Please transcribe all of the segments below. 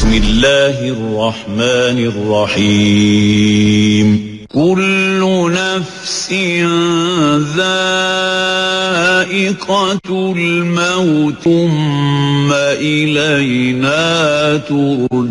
Bismillahirrahmanirrahim. Kullu nafsin dha'iqatul maut thumma ilayna turja'un.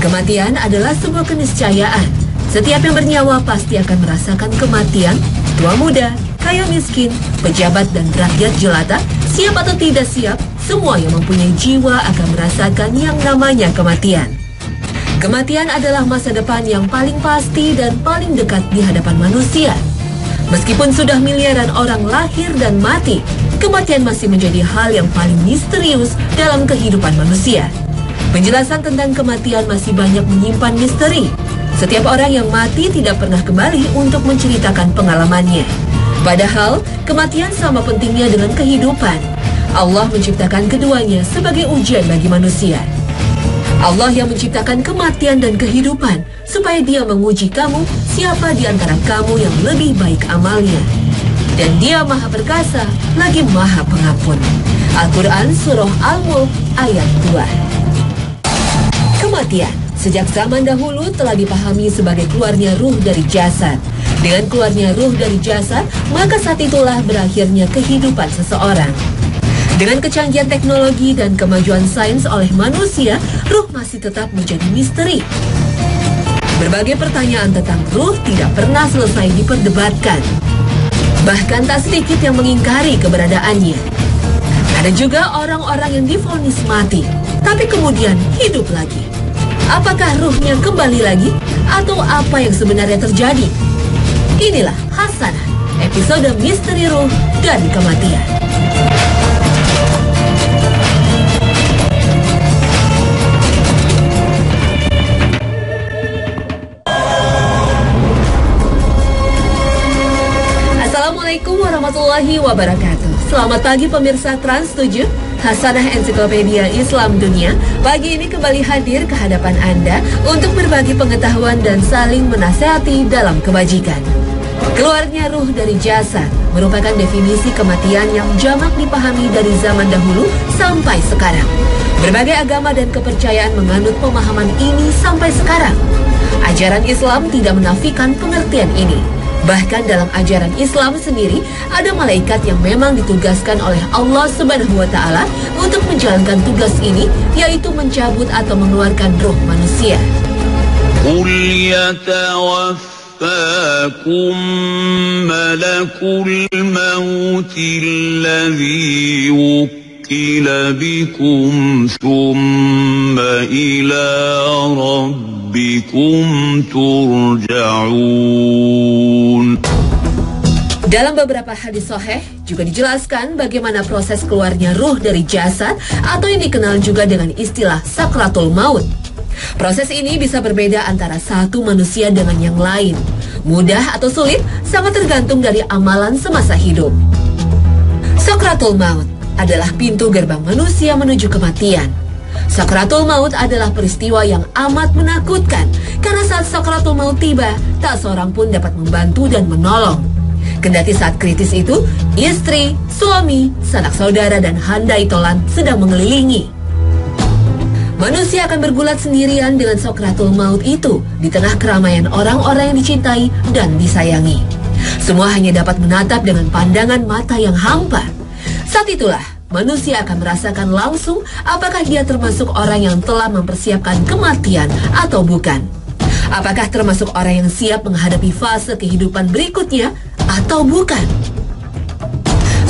Kematian adalah sebuah keniscayaan. Setiap yang bernyawa pasti akan merasakan kematian. Tua muda, kaya miskin, pejabat dan rakyat jelata, siap atau tidak siap, semua yang mempunyai jiwa akan merasakan yang namanya kematian. Kematian adalah masa depan yang paling pasti dan paling dekat di hadapan manusia. Meskipun sudah miliaran orang lahir dan mati, kematian masih menjadi hal yang paling misterius dalam kehidupan manusia. Penjelasan tentang kematian masih banyak menyimpan misteri. Setiap orang yang mati tidak pernah kembali untuk menceritakan pengalamannya. Padahal, kematian sama pentingnya dengan kehidupan. Allah menciptakan keduanya sebagai ujian bagi manusia. Allah yang menciptakan kematian dan kehidupan supaya Dia menguji kamu siapa di antara kamu yang lebih baik amalnya. Dan Dia Maha Perkasa lagi Maha Pengampun. Al-Quran Surah Al-Mulk ayat 2. Kematian sejak zaman dahulu telah dipahami sebagai keluarnya ruh dari jasad. Dengan keluarnya ruh dari jasad, maka saat itulah berakhirnya kehidupan seseorang. Dengan kecanggihan teknologi dan kemajuan sains oleh manusia, ruh masih tetap menjadi misteri. Berbagai pertanyaan tentang ruh tidak pernah selesai diperdebatkan. Bahkan tak sedikit yang mengingkari keberadaannya. Ada juga orang-orang yang divonis mati, tapi kemudian hidup lagi. Apakah ruhnya kembali lagi? Atau apa yang sebenarnya terjadi? Inilah Hasanah, episode Misteri Ruh dan Kematian. Assalamualaikum warahmatullahi wabarakatuh. Selamat pagi pemirsa Trans 7, Hasanah Ensiklopedia Islam Dunia. Pagi ini kembali hadir ke hadapan Anda untuk berbagi pengetahuan dan saling menasihati dalam kebajikan. Keluarnya ruh dari jasad merupakan definisi kematian yang jamak dipahami dari zaman dahulu sampai sekarang. Berbagai agama dan kepercayaan menganut pemahaman ini sampai sekarang. Ajaran Islam tidak menafikan pengertian ini. Bahkan dalam ajaran Islam sendiri, ada malaikat yang memang ditugaskan oleh Allah Subhanahu wa Ta'ala untuk menjalankan tugas ini, yaitu mencabut atau mengeluarkan ruh manusia. Qul yatawaffakum malakul mauti alladhi wukkila bikum thumma ila rabbikum turja'un. Dalam beberapa hadis sahih juga dijelaskan bagaimana proses keluarnya ruh dari jasad atau yang dikenal juga dengan istilah sakratul maut. Proses ini bisa berbeda antara satu manusia dengan yang lain. Mudah atau sulit sangat tergantung dari amalan semasa hidup. Sakratul maut adalah pintu gerbang manusia menuju kematian. Sakratul maut adalah peristiwa yang amat menakutkan karena saat sakratul maut tiba, tak seorang pun dapat membantu dan menolong. Kendati saat kritis itu, istri, suami, sanak saudara dan handai tolan sedang mengelilingi. Manusia akan bergulat sendirian dengan sakratul maut itu di tengah keramaian orang-orang yang dicintai dan disayangi. Semua hanya dapat menatap dengan pandangan mata yang hampa. Saat itulah manusia akan merasakan langsung apakah dia termasuk orang yang telah mempersiapkan kematian atau bukan. Apakah termasuk orang yang siap menghadapi fase kehidupan berikutnya atau bukan.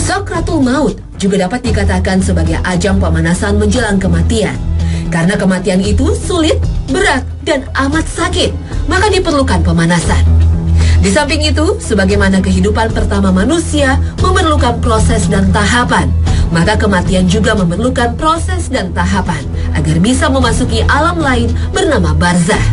Sakratul maut juga dapat dikatakan sebagai ajang pemanasan menjelang kematian. Karena kematian itu sulit, berat, dan amat sakit, maka diperlukan pemanasan. Di samping itu, sebagaimana kehidupan pertama manusia memerlukan proses dan tahapan, maka kematian juga memerlukan proses dan tahapan agar bisa memasuki alam lain bernama barzah.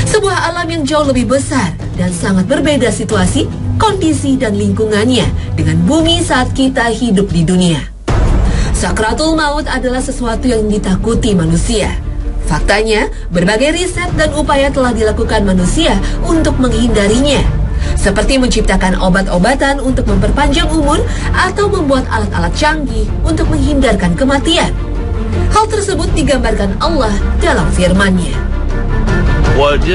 Sebuah alam yang jauh lebih besar dan sangat berbeda situasi, kondisi, dan lingkungannya dengan bumi saat kita hidup di dunia. Sakratul maut adalah sesuatu yang ditakuti manusia. Faktanya, berbagai riset dan upaya telah dilakukan manusia untuk menghindarinya. Seperti menciptakan obat-obatan untuk memperpanjang umur atau membuat alat-alat canggih untuk menghindarkan kematian. Hal tersebut digambarkan Allah dalam firman-Nya. وَجَاءَتْ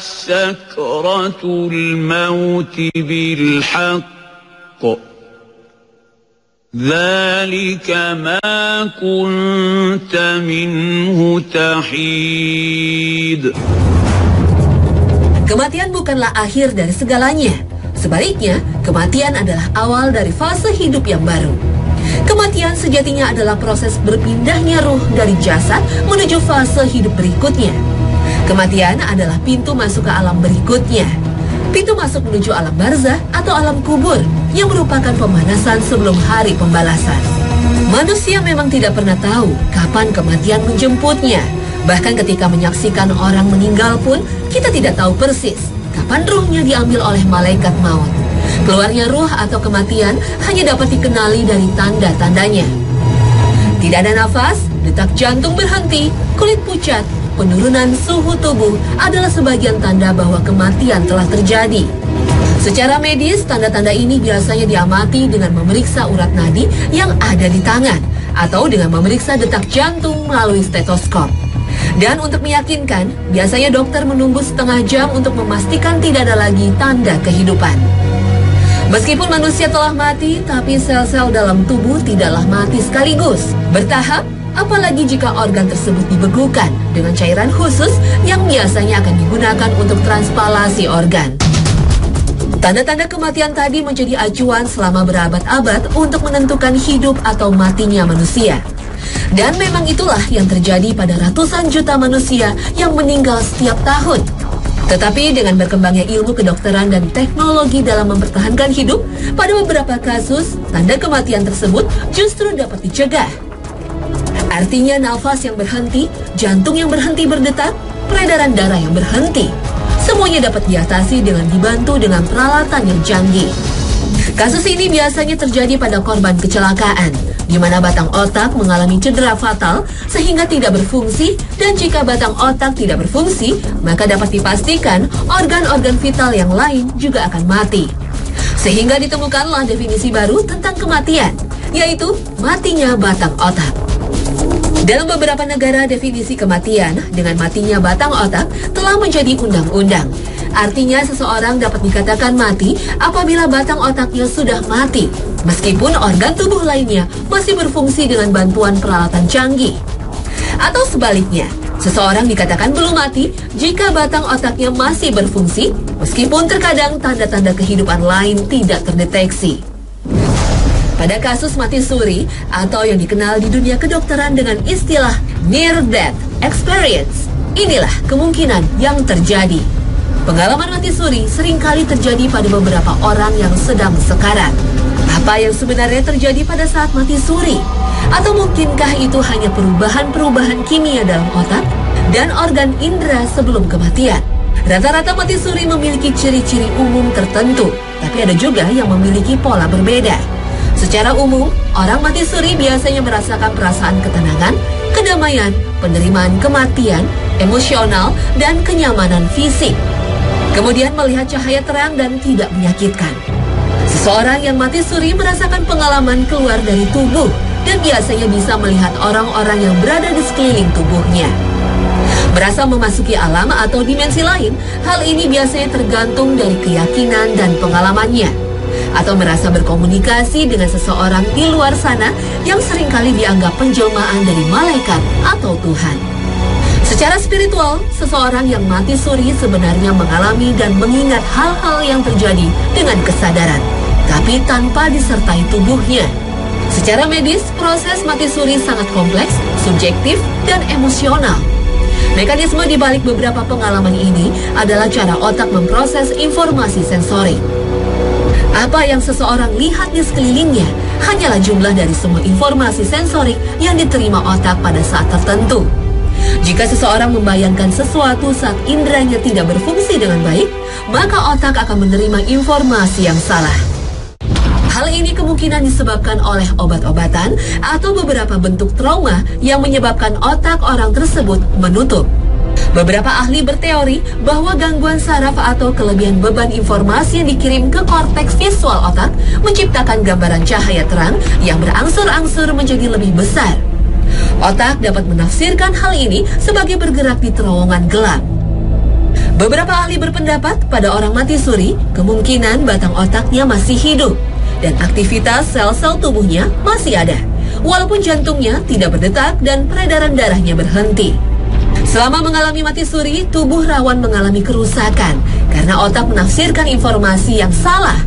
سَكْرَةُ الْمَوْتِ بِالْحَقِّ ذَلِكَ مَا كُنْتَ مِنْهُ تَحِيدُ. Kematian bukanlah akhir dari segalanya. Sebaliknya, kematian adalah awal dari fase hidup yang baru. Kematian sejatinya adalah proses berpindahnya ruh dari jasad menuju fase hidup berikutnya. Kematian adalah pintu masuk ke alam berikutnya. Pintu masuk menuju alam barzah atau alam kubur yang merupakan pemanasan sebelum hari pembalasan. Manusia memang tidak pernah tahu kapan kematian menjemputnya. Bahkan ketika menyaksikan orang meninggal pun, kita tidak tahu persis kapan ruhnya diambil oleh malaikat maut. Keluarnya ruh atau kematian hanya dapat dikenali dari tanda-tandanya. Tidak ada nafas, detak jantung berhenti, kulit pucat, penurunan suhu tubuh adalah sebagian tanda bahwa kematian telah terjadi. Secara medis, tanda-tanda ini biasanya diamati dengan memeriksa urat nadi yang ada di tangan atau dengan memeriksa detak jantung melalui stetoskop. Dan untuk meyakinkan, biasanya dokter menunggu setengah jam untuk memastikan tidak ada lagi tanda kehidupan. Meskipun manusia telah mati, tapi sel-sel dalam tubuh tidaklah mati sekaligus. Bertahap, apalagi jika organ tersebut dibekukan dengan cairan khusus yang biasanya akan digunakan untuk transpalasi organ. Tanda-tanda kematian tadi menjadi acuan selama berabad-abad untuk menentukan hidup atau matinya manusia. Dan memang itulah yang terjadi pada ratusan juta manusia yang meninggal setiap tahun. Tetapi dengan berkembangnya ilmu kedokteran dan teknologi dalam mempertahankan hidup, pada beberapa kasus, tanda kematian tersebut justru dapat dicegah. Artinya nafas yang berhenti, jantung yang berhenti berdetak, peredaran darah yang berhenti. Semuanya dapat diatasi dengan dibantu dengan peralatan yang canggih. Kasus ini biasanya terjadi pada korban kecelakaan, di mana batang otak mengalami cedera fatal sehingga tidak berfungsi, dan jika batang otak tidak berfungsi, maka dapat dipastikan organ-organ vital yang lain juga akan mati. Sehingga ditemukanlah definisi baru tentang kematian, yaitu matinya batang otak. Dalam beberapa negara, definisi kematian dengan matinya batang otak telah menjadi undang-undang. Artinya seseorang dapat dikatakan mati apabila batang otaknya sudah mati, meskipun organ tubuh lainnya masih berfungsi dengan bantuan peralatan canggih. Atau sebaliknya, seseorang dikatakan belum mati jika batang otaknya masih berfungsi, meskipun terkadang tanda-tanda kehidupan lain tidak terdeteksi. Pada kasus mati suri atau yang dikenal di dunia kedokteran dengan istilah near death experience, inilah kemungkinan yang terjadi. Pengalaman mati suri seringkali terjadi pada beberapa orang yang sedang sekarat. Apa yang sebenarnya terjadi pada saat mati suri? Atau mungkinkah itu hanya perubahan-perubahan kimia dalam otak dan organ indera sebelum kematian? Rata-rata mati suri memiliki ciri-ciri umum tertentu, tapi ada juga yang memiliki pola berbeda. Secara umum, orang mati suri biasanya merasakan perasaan ketenangan, kedamaian, penerimaan kematian, emosional, dan kenyamanan fisik. Kemudian melihat cahaya terang dan tidak menyakitkan. Seseorang yang mati suri merasakan pengalaman keluar dari tubuh dan biasanya bisa melihat orang-orang yang berada di sekeliling tubuhnya. Merasa memasuki alam atau dimensi lain, hal ini biasanya tergantung dari keyakinan dan pengalamannya. Atau merasa berkomunikasi dengan seseorang di luar sana yang seringkali dianggap penjelmaan dari malaikat atau Tuhan. Secara spiritual, seseorang yang mati suri sebenarnya mengalami dan mengingat hal-hal yang terjadi dengan kesadaran, tapi tanpa disertai tubuhnya. Secara medis, proses mati suri sangat kompleks, subjektif, dan emosional. Mekanisme di balik beberapa pengalaman ini adalah cara otak memproses informasi sensori. Apa yang seseorang lihat di sekelilingnya hanyalah jumlah dari semua informasi sensorik yang diterima otak pada saat tertentu. Jika seseorang membayangkan sesuatu saat inderanya tidak berfungsi dengan baik, maka otak akan menerima informasi yang salah. Hal ini kemungkinan disebabkan oleh obat-obatan atau beberapa bentuk trauma yang menyebabkan otak orang tersebut menutup. Beberapa ahli berteori bahwa gangguan saraf atau kelebihan beban informasi yang dikirim ke korteks visual otak menciptakan gambaran cahaya terang yang berangsur-angsur menjadi lebih besar. Otak dapat menafsirkan hal ini sebagai bergerak di terowongan gelap. Beberapa ahli berpendapat pada orang mati suri, kemungkinan batang otaknya masih hidup dan aktivitas sel-sel tubuhnya masih ada, walaupun jantungnya tidak berdetak dan peredaran darahnya berhenti. Selama mengalami mati suri, tubuh rawan mengalami kerusakan karena otak menafsirkan informasi yang salah.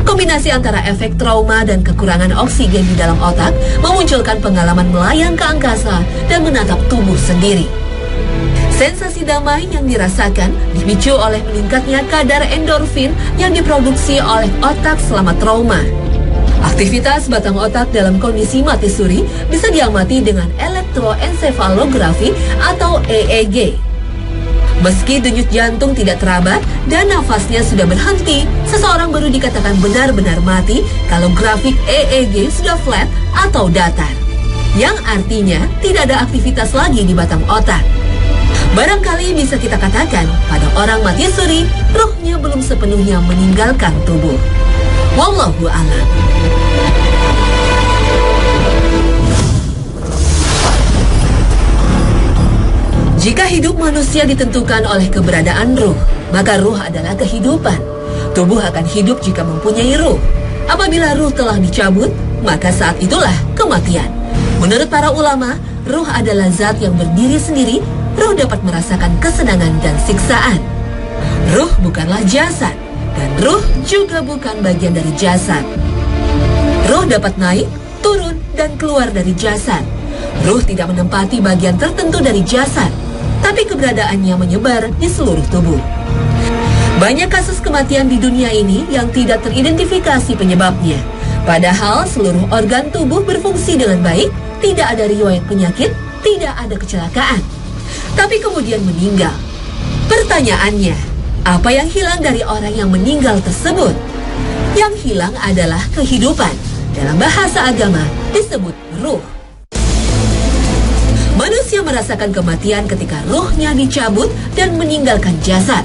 Kombinasi antara efek trauma dan kekurangan oksigen di dalam otak memunculkan pengalaman melayang ke angkasa dan menatap tubuh sendiri. Sensasi damai yang dirasakan dipicu oleh meningkatnya kadar endorfin yang diproduksi oleh otak selama trauma. Aktivitas batang otak dalam kondisi mati suri bisa diamati dengan elektroensefalografi atau EEG. Meski denyut jantung tidak teraba dan nafasnya sudah berhenti, seseorang baru dikatakan benar-benar mati kalau grafik EEG sudah flat atau datar, yang artinya tidak ada aktivitas lagi di batang otak. Barangkali bisa kita katakan pada orang mati suri, ruhnya belum sepenuhnya meninggalkan tubuh. Wallahu a'lam. Jika hidup manusia ditentukan oleh keberadaan ruh, maka ruh adalah kehidupan. Tubuh akan hidup jika mempunyai ruh. Apabila ruh telah dicabut, maka saat itulah kematian. Menurut para ulama, ruh adalah zat yang berdiri sendiri. Ruh dapat merasakan kesenangan dan siksaan. Ruh bukanlah jasad, dan ruh juga bukan bagian dari jasad. Ruh dapat naik, turun, dan keluar dari jasad. Ruh tidak menempati bagian tertentu dari jasad, tapi keberadaannya menyebar di seluruh tubuh. Banyak kasus kematian di dunia ini yang tidak teridentifikasi penyebabnya. Padahal seluruh organ tubuh berfungsi dengan baik, tidak ada riwayat penyakit, tidak ada kecelakaan. Tapi kemudian meninggal. Pertanyaannya, apa yang hilang dari orang yang meninggal tersebut? Yang hilang adalah kehidupan. Dalam bahasa agama disebut ruh. Manusia merasakan kematian ketika ruhnya dicabut dan meninggalkan jasad.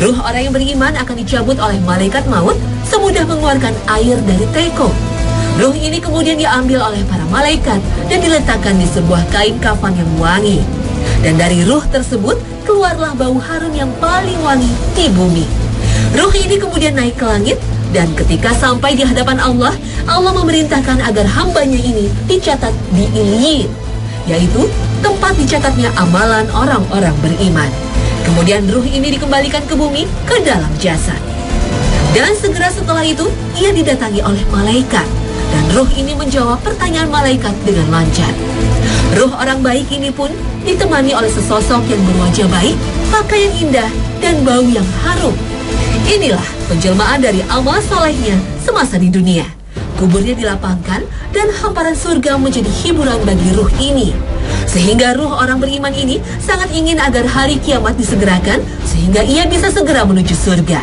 Ruh orang yang beriman akan dicabut oleh malaikat maut semudah mengeluarkan air dari teko. Ruh ini kemudian diambil oleh para malaikat dan diletakkan di sebuah kain kafan yang wangi. Dan dari ruh tersebut keluarlah bau harum yang paling wangi di bumi. Ruh ini kemudian naik ke langit, dan ketika sampai di hadapan Allah, Allah memerintahkan agar hambanya ini dicatat di Ilyin, yaitu tempat dicatatnya amalan orang-orang beriman. Kemudian ruh ini dikembalikan ke bumi, ke dalam jasad. Dan segera setelah itu, ia didatangi oleh malaikat, dan ruh ini menjawab pertanyaan malaikat dengan lancar. Ruh orang baik ini pun ditemani oleh sesosok yang berwajah baik, pakaian indah, dan bau yang harum. Inilah penjelmaan dari amal solehnya semasa di dunia. Kuburnya dilapangkan dan hamparan surga menjadi hiburan bagi ruh ini. Sehingga ruh orang beriman ini sangat ingin agar hari kiamat disegerakan sehingga ia bisa segera menuju surga.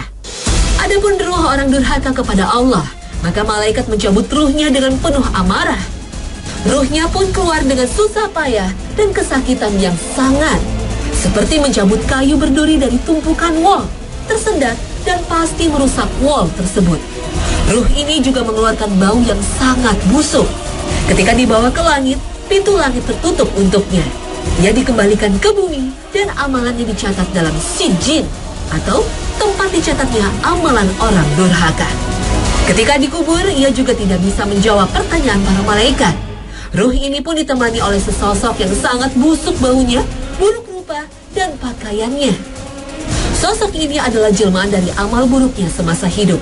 Adapun ruh orang durhaka kepada Allah, maka malaikat mencabut ruhnya dengan penuh amarah. Ruhnya pun keluar dengan susah payah dan kesakitan yang sangat. Seperti mencabut kayu berduri dari tumpukan wol, tersendat dan pasti merusak wol tersebut. Ruh ini juga mengeluarkan bau yang sangat busuk. Ketika dibawa ke langit, pintu langit tertutup untuknya. Ia dikembalikan ke bumi dan amalannya dicatat dalam sijin atau tempat dicatatnya amalan orang durhaka. Ketika dikubur, ia juga tidak bisa menjawab pertanyaan para malaikat. Ruh ini pun ditemani oleh sesosok yang sangat busuk baunya, buruk rupa, dan pakaiannya. Sosok ini adalah jelmaan dari amal buruknya semasa hidup.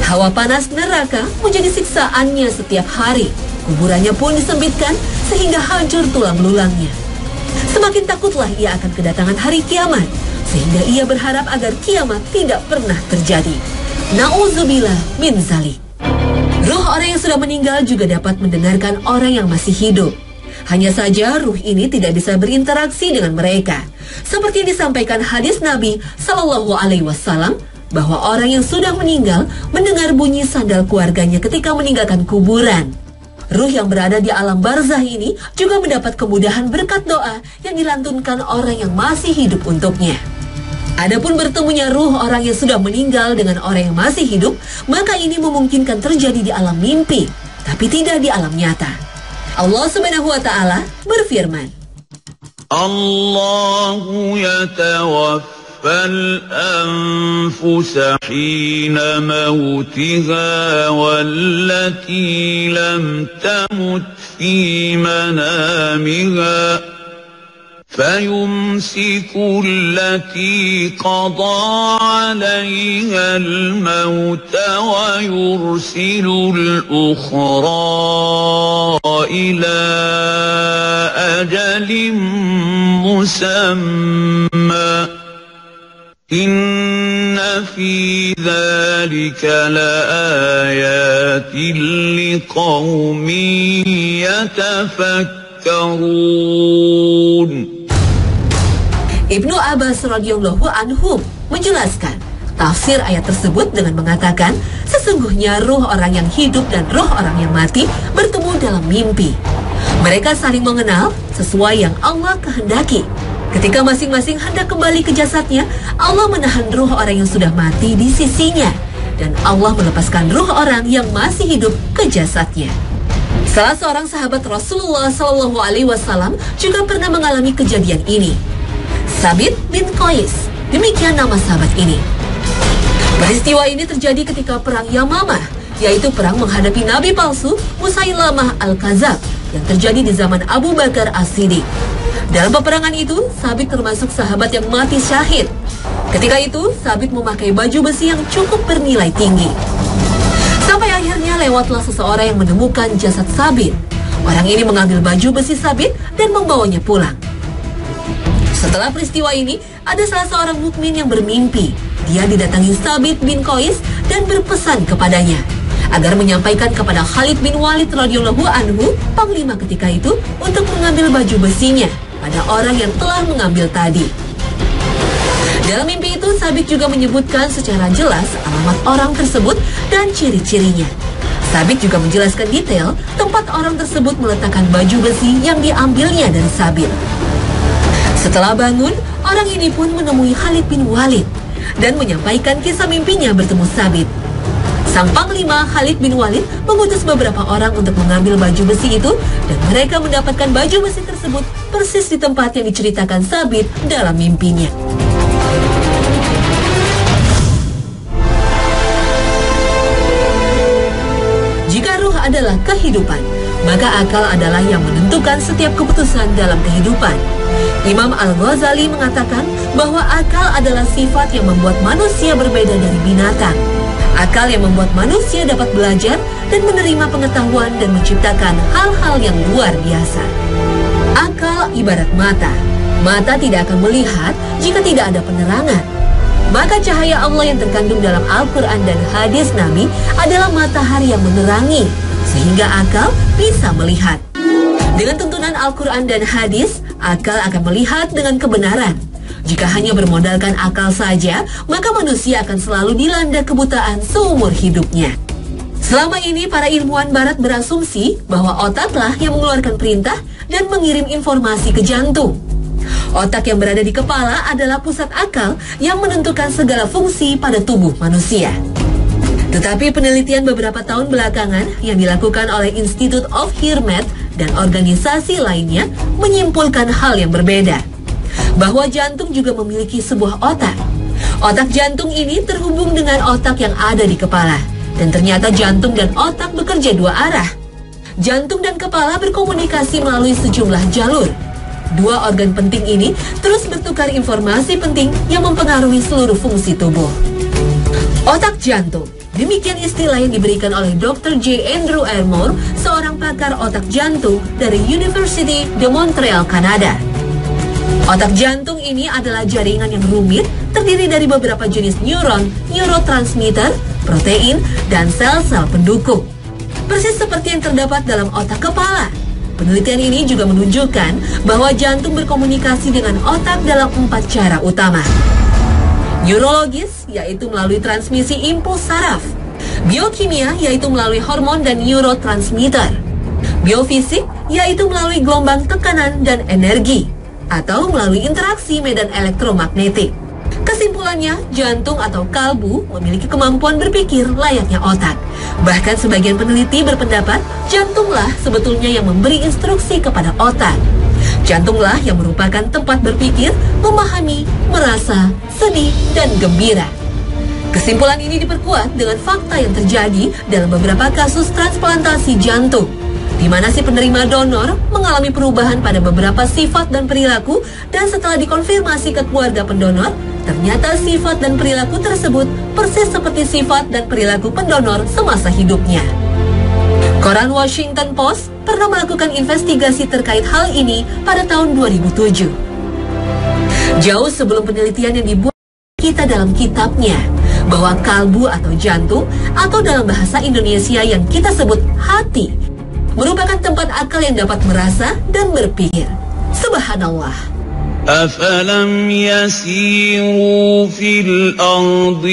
Hawa panas neraka menjadi siksaannya setiap hari. Kuburannya pun disempitkan sehingga hancur tulang belulangnya. Semakin takutlah ia akan kedatangan hari kiamat, sehingga ia berharap agar kiamat tidak pernah terjadi. Na'udzubillah min zalik. Ruh orang yang sudah meninggal juga dapat mendengarkan orang yang masih hidup. Hanya saja ruh ini tidak bisa berinteraksi dengan mereka. Seperti yang disampaikan hadis Nabi Sallallahu Alaihi Wasallam bahwa orang yang sudah meninggal mendengar bunyi sandal keluarganya ketika meninggalkan kuburan. Ruh yang berada di alam barzah ini juga mendapat kemudahan berkat doa yang dilantunkan orang yang masih hidup untuknya. Adapun bertemunya ruh orang yang sudah meninggal dengan orang yang masih hidup, maka ini memungkinkan terjadi di alam mimpi, tapi tidak di alam nyata. Allah Subhanahu wa Ta'ala berfirman, Allahu yatawaffal anfusa hina mautiha wallati lam tamut fi manamiha فيمسك التي قضى عليها الموت ويرسل الأخرى إلى أجل مسمى إن في ذلك لآيات لقوم يتفكرون. Ibnu Abbas radhiyallahu anhu menjelaskan tafsir ayat tersebut dengan mengatakan sesungguhnya ruh orang yang hidup dan ruh orang yang mati bertemu dalam mimpi. Mereka saling mengenal sesuai yang Allah kehendaki. Ketika masing-masing hendak kembali ke jasadnya, Allah menahan ruh orang yang sudah mati di sisinya dan Allah melepaskan ruh orang yang masih hidup ke jasadnya. Salah seorang sahabat Rasulullah SAW juga pernah mengalami kejadian ini. Sabit bin Qais, demikian nama sahabat ini. Peristiwa ini terjadi ketika perang Yamamah, yaitu perang menghadapi nabi palsu Musailamah al-Kadzab yang terjadi di zaman Abu Bakar As-Siddiq. Dalam peperangan itu, Sabit termasuk sahabat yang mati syahid. Ketika itu, Sabit memakai baju besi yang cukup bernilai tinggi. Sampai akhirnya lewatlah seseorang yang menemukan jasad Sabit. Orang ini mengambil baju besi Sabit dan membawanya pulang. Setelah peristiwa ini, ada salah seorang mukmin yang bermimpi. Dia didatangi Sabit bin Qais dan berpesan kepadanya agar menyampaikan kepada Khalid bin Walid radhiyallahu anhu, panglima ketika itu, untuk mengambil baju besinya pada orang yang telah mengambil tadi. Dalam mimpi itu, Sabit juga menyebutkan secara jelas alamat orang tersebut dan ciri-cirinya. Sabit juga menjelaskan detail tempat orang tersebut meletakkan baju besi yang diambilnya dari Sabit. Setelah bangun, orang ini pun menemui Khalid bin Walid dan menyampaikan kisah mimpinya bertemu Sabit. Sang panglima Khalid bin Walid mengutus beberapa orang untuk mengambil baju besi itu dan mereka mendapatkan baju besi tersebut persis di tempat yang diceritakan Sabit dalam mimpinya. Jika ruh adalah kehidupan, maka akal adalah yang menentukan setiap keputusan dalam kehidupan. Imam Al-Ghazali mengatakan bahwa akal adalah sifat yang membuat manusia berbeda dari binatang. Akal yang membuat manusia dapat belajar dan menerima pengetahuan dan menciptakan hal-hal yang luar biasa. Akal ibarat mata. Mata tidak akan melihat jika tidak ada penerangan. Maka cahaya Allah yang terkandung dalam Al-Quran dan hadis Nabi adalah matahari yang menerangi, sehingga akal bisa melihat. Dengan tuntunan Al-Quran dan hadis, akal akan melihat dengan kebenaran. Jika hanya bermodalkan akal saja, maka manusia akan selalu dilanda kebutaan seumur hidupnya. Selama ini, para ilmuwan barat berasumsi bahwa otaklah yang mengeluarkan perintah dan mengirim informasi ke jantung. Otak yang berada di kepala adalah pusat akal yang menentukan segala fungsi pada tubuh manusia. Tetapi penelitian beberapa tahun belakangan yang dilakukan oleh Institute of Hirmet dan organisasi lainnya menyimpulkan hal yang berbeda. Bahwa jantung juga memiliki sebuah otak. Otak jantung ini terhubung dengan otak yang ada di kepala. Dan ternyata jantung dan otak bekerja dua arah. Jantung dan kepala berkomunikasi melalui sejumlah jalur. Dua organ penting ini terus bertukar informasi penting yang mempengaruhi seluruh fungsi tubuh. Otak jantung. Demikian istilah yang diberikan oleh Dr. J. Andrew Elmore, seorang pakar otak jantung dari University de Montreal, Kanada. Otak jantung ini adalah jaringan yang rumit, terdiri dari beberapa jenis neuron, neurotransmitter, protein, dan sel-sel pendukung. Persis seperti yang terdapat dalam otak kepala. Penelitian ini juga menunjukkan bahwa jantung berkomunikasi dengan otak dalam 4 cara utama. Neurologis, yaitu melalui transmisi impuls saraf. Biokimia, yaitu melalui hormon dan neurotransmitter. Biofisik yaitu melalui gelombang tekanan dan energi, atau melalui interaksi medan elektromagnetik. Kesimpulannya, jantung atau kalbu memiliki kemampuan berpikir layaknya otak. Bahkan sebagian peneliti berpendapat jantunglah sebetulnya yang memberi instruksi kepada otak. Jantunglah yang merupakan tempat berpikir, memahami, merasa, sedih, dan gembira. Kesimpulan ini diperkuat dengan fakta yang terjadi dalam beberapa kasus transplantasi jantung, di mana si penerima donor mengalami perubahan pada beberapa sifat dan perilaku, dan setelah dikonfirmasi ke keluarga pendonor, ternyata sifat dan perilaku tersebut persis seperti sifat dan perilaku pendonor semasa hidupnya. Koran Washington Post pernah melakukan investigasi terkait hal ini pada tahun 2007. Jauh sebelum penelitian yang dibuat kita dalam kitabnya, bahwa kalbu atau jantung, atau dalam bahasa Indonesia yang kita sebut hati, merupakan tempat akal yang dapat merasa dan berpikir. Subhanallah. أفلم يسيروا في الأرض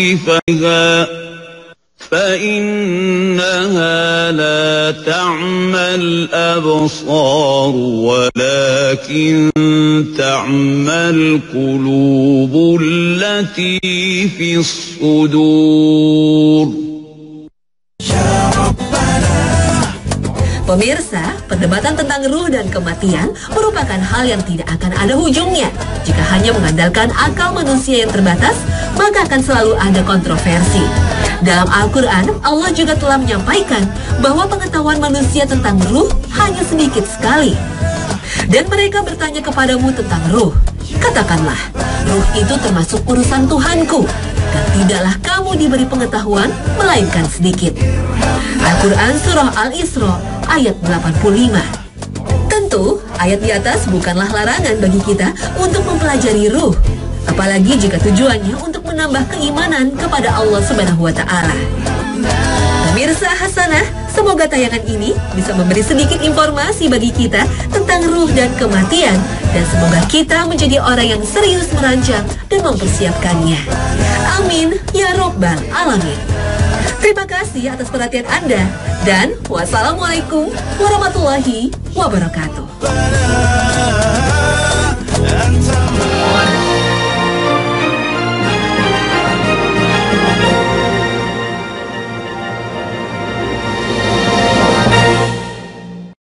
فإنها لا تعمى الأبصار ولكن تعمى القلوب التي في الصدور. Pemirsa, perdebatan tentang ruh dan kematian merupakan hal yang tidak akan ada ujungnya. Jika hanya mengandalkan akal manusia yang terbatas, maka akan selalu ada kontroversi. Dalam Al-Quran, Allah juga telah menyampaikan bahwa pengetahuan manusia tentang ruh hanya sedikit sekali. Dan mereka bertanya kepadamu tentang ruh. Katakanlah, ruh itu termasuk urusan Tuhanku, dan tidaklah kamu diberi pengetahuan melainkan sedikit. Al-Quran Surah Al-Isra ayat 85. Tentu, ayat di atas bukanlah larangan bagi kita untuk mempelajari ruh, apalagi jika tujuannya untuk menambah keimanan kepada Allah Subhanahu wa Ta'ala. Pemirsa Hasanah, semoga tayangan ini bisa memberi sedikit informasi bagi kita tentang ruh dan kematian, dan semoga kita menjadi orang yang serius merancang dan mempersiapkannya. Amin ya Rabbal Alamin. Terima kasih atas perhatian Anda, dan wassalamualaikum warahmatullahi wabarakatuh.